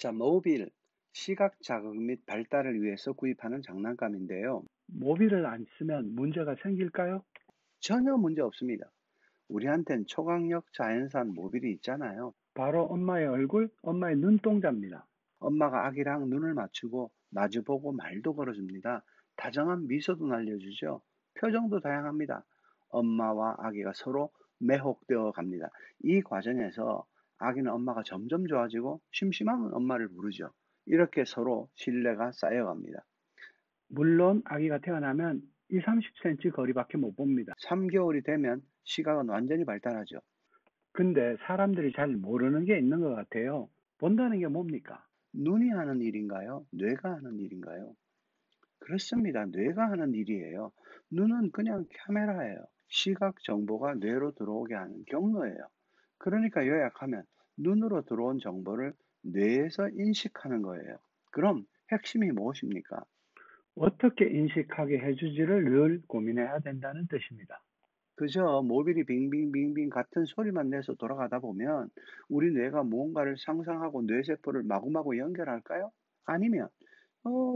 자, 모빌, 시각 자극 및 발달을 위해서 구입하는 장난감인데요. 모비를 안 쓰면 문제가 생길까요? 전혀 문제 없습니다. 우리한텐 초강력 자연산 모빌이 있잖아요. 바로 엄마의 얼굴, 엄마의 눈동자입니다. 엄마가 아기랑 눈을 맞추고 마주보고 말도 걸어줍니다. 다정한 미소도 날려주죠. 표정도 다양합니다. 엄마와 아기가 서로 매혹되어 갑니다. 이 과정에서 아기는 엄마가 점점 좋아지고 심심하면 엄마를 부르죠. 이렇게 서로 신뢰가 쌓여갑니다. 물론 아기가 태어나면 2, 30cm 거리밖에 못 봅니다. 3개월이 되면 시각은 완전히 발달하죠. 근데 사람들이 잘 모르는 게 있는 것 같아요. 본다는 게 뭡니까? 눈이 하는 일인가요? 뇌가 하는 일인가요? 그렇습니다. 뇌가 하는 일이에요. 눈은 그냥 카메라예요. 시각 정보가 뇌로 들어오게 하는 경로예요. 그러니까 요약하면 눈으로 들어온 정보를 뇌에서 인식하는 거예요. 그럼 핵심이 무엇입니까? 어떻게 인식하게 해주지를 늘 고민해야 된다는 뜻입니다. 그저 모빌이 빙빙빙빙 같은 소리만 내서 돌아가다 보면 우리 뇌가 무언가를 상상하고 뇌세포를 마구마구 연결할까요? 아니면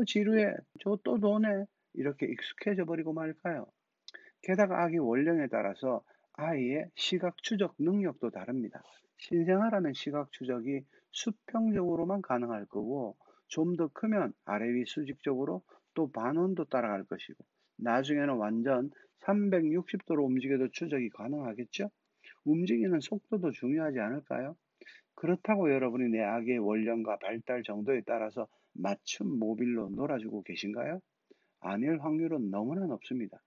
지루해. 저 또 노네. 이렇게 익숙해져 버리고 말까요? 게다가 아기 원령에 따라서 아이의 시각 추적 능력도 다릅니다. 신생아라면 시각 추적이 수평적으로만 가능할 거고, 좀 더 크면 아래 위 수직적으로 또 반원도 따라갈 것이고, 나중에는 완전 360도로 움직여도 추적이 가능하겠죠? 움직이는 속도도 중요하지 않을까요? 그렇다고 여러분이 내 아기의 원령과 발달 정도에 따라서 맞춤 모빌로 놀아주고 계신가요? 아닐 확률은 너무나 높습니다.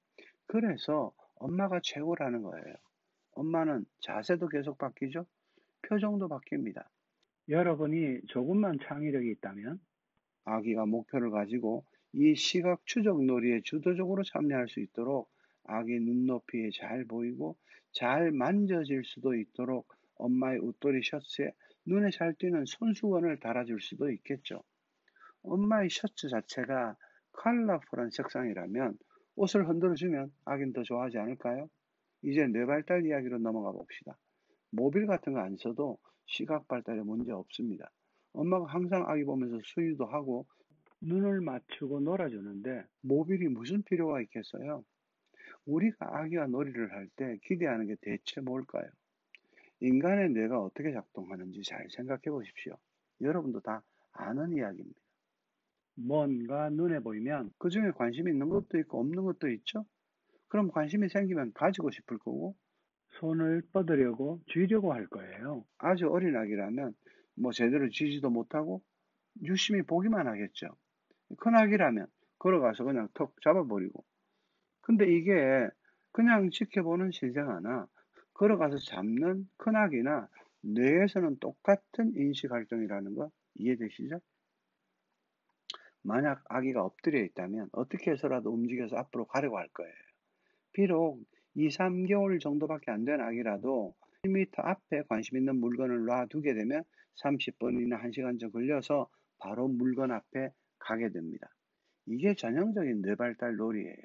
그래서 엄마가 최고라는 거예요. 엄마는 자세도 계속 바뀌죠? 표정도 바뀝니다. 여러분이 조금만 창의력이 있다면 아기가 목표를 가지고 이 시각 추적 놀이에 주도적으로 참여할 수 있도록 아기 눈높이에 잘 보이고 잘 만져질 수도 있도록 엄마의 웃도리 셔츠에 눈에 잘 띄는 손수건을 달아줄 수도 있겠죠. 엄마의 셔츠 자체가 컬러풀한 색상이라면 옷을 흔들어주면 아기는 더 좋아하지 않을까요? 이제 뇌발달 이야기로 넘어가 봅시다. 모빌 같은 거 안 써도 시각 발달에 문제 없습니다. 엄마가 항상 아기 보면서 수유도 하고 눈을 맞추고 놀아주는데 모빌이 무슨 필요가 있겠어요? 우리가 아기와 놀이를 할 때 기대하는 게 대체 뭘까요? 인간의 뇌가 어떻게 작동하는지 잘 생각해 보십시오. 여러분도 다 아는 이야기입니다. 뭔가 눈에 보이면 그 중에 관심 있는 것도 있고 없는 것도 있죠? 그럼 관심이 생기면 가지고 싶을 거고, 손을 뻗으려고 쥐려고 할 거예요. 아주 어린 아기라면 뭐 제대로 쥐지도 못하고 유심히 보기만 하겠죠. 큰 아기라면 걸어가서 그냥 턱 잡아버리고. 근데 이게 그냥 지켜보는 신생아나 걸어가서 잡는 큰 아기나 뇌에서는 똑같은 인식 활동이라는 거 이해되시죠? 만약 아기가 엎드려 있다면 어떻게 해서라도 움직여서 앞으로 가려고 할 거예요. 비록 2, 3개월 정도밖에 안 된 아기라도 1m 앞에 관심 있는 물건을 놔두게 되면 30분이나 1시간쯤 걸려서 바로 물건 앞에 가게 됩니다. 이게 전형적인 뇌발달 놀이예요.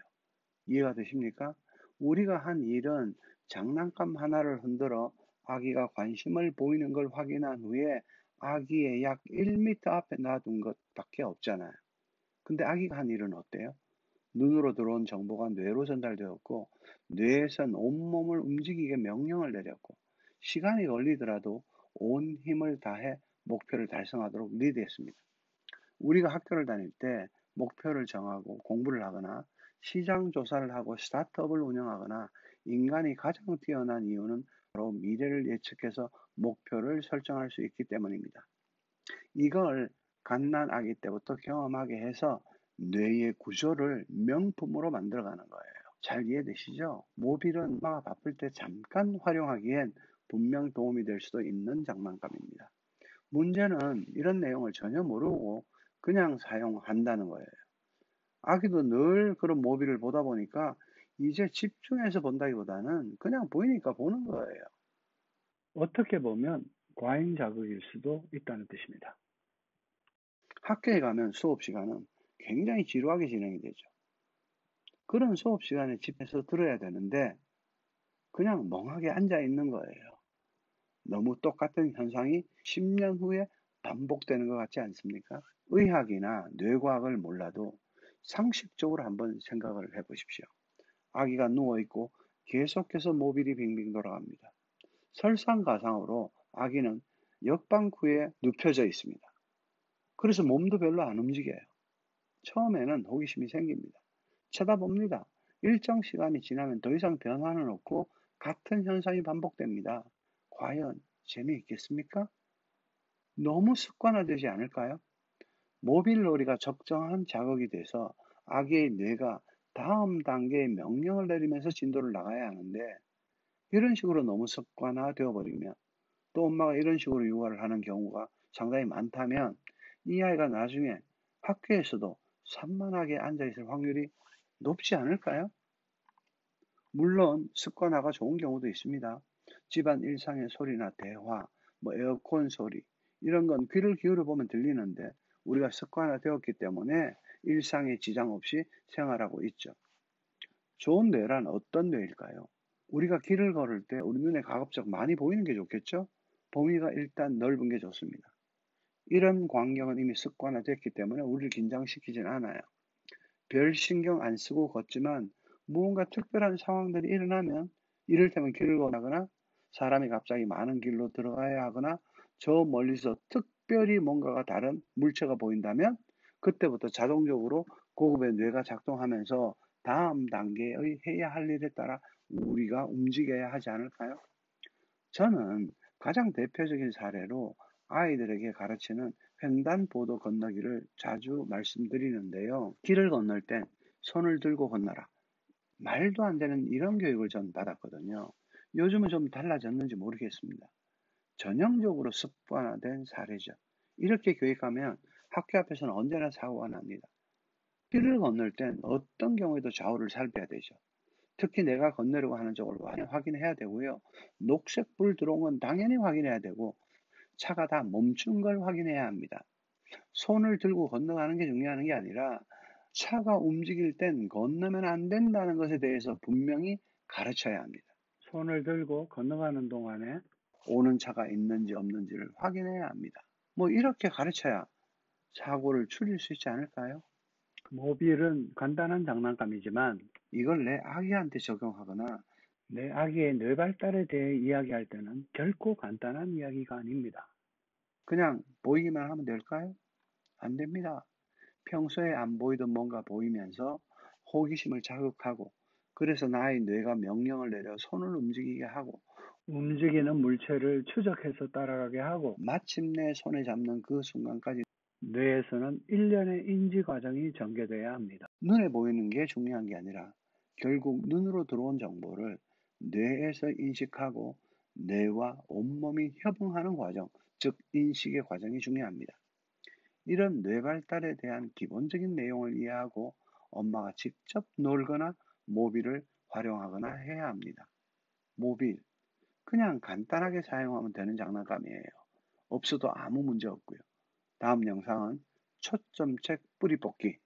이해가 되십니까? 우리가 한 일은 장난감 하나를 흔들어 아기가 관심을 보이는 걸 확인한 후에 아기의 약 1m 앞에 놔둔 것밖에 없잖아요. 근데 아기가 한 일은 어때요? 눈으로 들어온 정보가 뇌로 전달되었고, 뇌에선 온몸을 움직이게 명령을 내렸고, 시간이 걸리더라도 온 힘을 다해 목표를 달성하도록 리드했습니다. 우리가 학교를 다닐 때 목표를 정하고 공부를 하거나 시장 조사를 하고 스타트업을 운영하거나 인간이 가장 뛰어난 이유는 바로 미래를 예측해서 목표를 설정할 수 있기 때문입니다. 이걸 갓난 아기 때부터 경험하게 해서 뇌의 구조를 명품으로 만들어가는 거예요. 잘 이해되시죠? 모빌은 엄마가 바쁠 때 잠깐 활용하기엔 분명 도움이 될 수도 있는 장난감입니다. 문제는 이런 내용을 전혀 모르고 그냥 사용한다는 거예요. 아기도 늘 그런 모빌을 보다 보니까 이제 집중해서 본다기보다는 그냥 보이니까 보는 거예요. 어떻게 보면 과잉 자극일 수도 있다는 뜻입니다. 학교에 가면 수업 시간은 굉장히 지루하게 진행이 되죠. 그런 수업 시간에 집에서 들어야 되는데 그냥 멍하게 앉아 있는 거예요. 너무 똑같은 현상이 10년 후에 반복되는 것 같지 않습니까? 의학이나 뇌과학을 몰라도 상식적으로 한번 생각을 해 보십시오. 아기가 누워 있고 계속해서 모빌이 빙빙 돌아갑니다. 설상가상으로 아기는 옆방구에 눕혀져 있습니다. 그래서 몸도 별로 안 움직여요. 처음에는 호기심이 생깁니다. 쳐다봅니다. 일정 시간이 지나면 더 이상 변화는 없고 같은 현상이 반복됩니다. 과연 재미있겠습니까? 너무 습관화되지 않을까요? 모빌놀이가 적정한 자극이 돼서 아기의 뇌가 다음 단계의 명령을 내리면서 진도를 나가야 하는데 이런 식으로 너무 습관화되어 버리면 또 엄마가 이런 식으로 육아를 하는 경우가 상당히 많다면 이 아이가 나중에 학교에서도 산만하게 앉아 있을 확률이 높지 않을까요? 물론 습관화가 좋은 경우도 있습니다. 집안 일상의 소리나 대화, 에어컨 소리 이런 건 귀를 기울여 보면 들리는데 우리가 습관화되었기 때문에 일상에 지장 없이 생활하고 있죠. 좋은 뇌란 어떤 뇌일까요? 우리가 길을 걸을 때 우리 눈에 가급적 많이 보이는 게 좋겠죠? 범위가 일단 넓은 게 좋습니다. 이런 광경은 이미 습관화됐기 때문에 우리를 긴장시키진 않아요. 별 신경 안 쓰고 걷지만 무언가 특별한 상황들이 일어나면 이를테면 길을 건너거나 사람이 갑자기 많은 길로 들어가야 하거나 저 멀리서 특별히 뭔가가 다른 물체가 보인다면 그때부터 자동적으로 고급의 뇌가 작동하면서 다음 단계의 해야 할 일에 따라 우리가 움직여야 하지 않을까요? 저는 가장 대표적인 사례로 아이들에게 가르치는 횡단보도 건너기를 자주 말씀드리는데요. 길을 건널 땐 손을 들고 건너라. 말도 안 되는 이런 교육을 전 받았거든요. 요즘은 좀 달라졌는지 모르겠습니다. 전형적으로 습관화된 사례죠. 이렇게 교육하면 학교 앞에서는 언제나 사고가 납니다. 길을 건널 땐 어떤 경우에도 좌우를 살펴야 되죠. 특히 내가 건너려고 하는 쪽을 확인해야 되고요. 녹색 불 들어온 건 당연히 확인해야 되고 차가 다 멈춘 걸 확인해야 합니다. 손을 들고 건너가는 게 중요한 게 아니라 차가 움직일 땐 건너면 안 된다는 것에 대해서 분명히 가르쳐야 합니다. 손을 들고 건너가는 동안에 오는 차가 있는지 없는지를 확인해야 합니다. 이렇게 가르쳐야 사고를 줄일 수 있지 않을까요? 모빌은 간단한 장난감이지만 이걸 내 아기한테 적용하거나 내 아기의 뇌 발달에 대해 이야기할 때는 결코 간단한 이야기가 아닙니다. 그냥 보이기만 하면 될까요? 안 됩니다. 평소에 안 보이던 뭔가 보이면서 호기심을 자극하고 그래서 나의 뇌가 명령을 내려 손을 움직이게 하고 움직이는 물체를 추적해서 따라가게 하고 마침내 손에 잡는 그 순간까지 뇌에서는 일련의 인지 과정이 전개돼야 합니다. 눈에 보이는 게 중요한 게 아니라 결국 눈으로 들어온 정보를 뇌에서 인식하고 뇌와 온몸이 협응하는 과정, 즉 인식의 과정이 중요합니다. 이런 뇌 발달에 대한 기본적인 내용을 이해하고 엄마가 직접 놀거나 모빌을 활용하거나 해야 합니다. 모빌, 그냥 간단하게 사용하면 되는 장난감이에요. 없어도 아무 문제 없고요. 다음 영상은 초점책 뿌리 뽑기